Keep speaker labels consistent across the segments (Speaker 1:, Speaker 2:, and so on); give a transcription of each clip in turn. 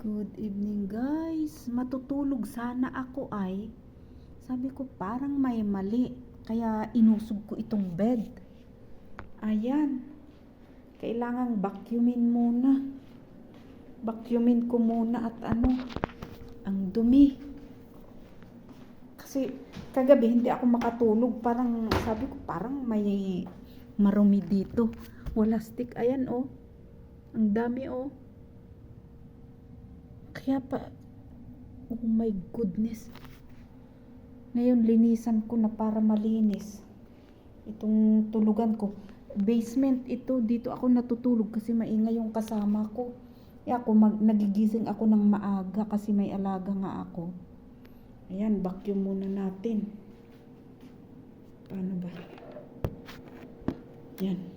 Speaker 1: Good evening guys. Matutulog sana ako ay. Sabi ko parang may mali. Kaya inusog ko itong bed. Ayan. Kailangang vacuumin muna. Vacuumin ko muna at ang dumi. Kasi kagabi hindi ako makatulog. Parang sabi ko parang may marumi dito. Wala stick. Ayan oh. Ang dami oh. Kaya pa, oh my goodness. Ngayon linisan ko na para malinis. Itong tulugan ko. Basement ito, dito ako natutulog kasi maingay yung kasama ko. Kaya ako nagigising ako ng maaga kasi may alaga nga ako. Ayan, vacuum muna natin. Paano ba? Yan.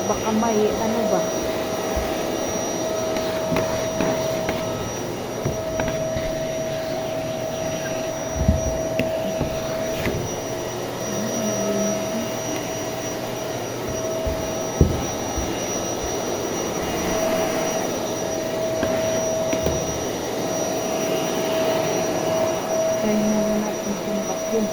Speaker 1: Baka may ano ba? Kaya muna natin itong vacuum.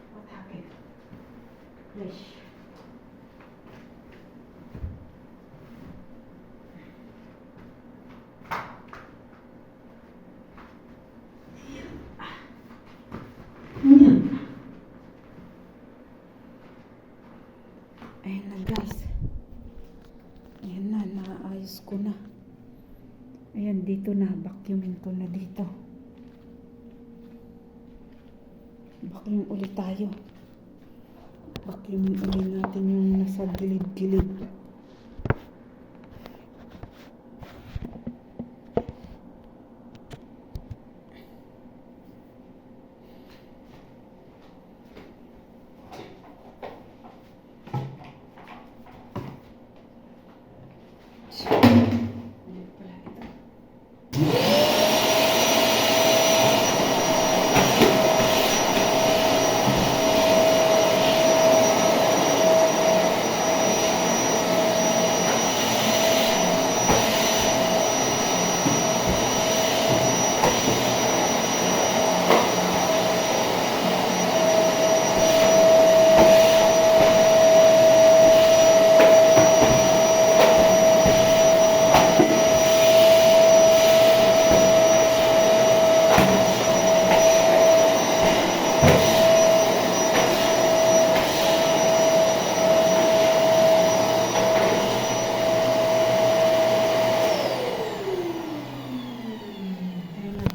Speaker 1: What happened? Flesh. Ayan na guys. Ayan na, naayos ko na. Ayan, dito na. Vacuumin ko na dito. Vacuum ulit tayo. Vacuumin ulit natin yung nasa gilid-gilid.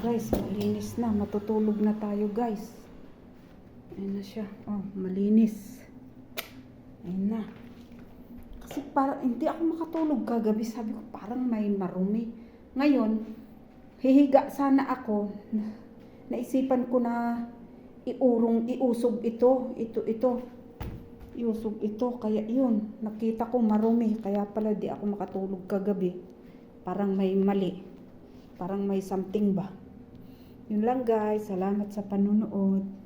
Speaker 1: Guys, malinis na. Matutulog na tayo guys. Ayan na siya. Oh, malinis. Ayan na. Kasi parang hindi ako makatulog kagabi. Sabi ko parang may marumi. Ngayon, hihiga sana ako. Naisipan ko na iusog ito. Iusog ito. Kaya yun, nakita ko marumi. Kaya pala di ako makatulog kagabi. Parang may mali. Parang may something ba. Yun lang guys. Salamat sa panunood.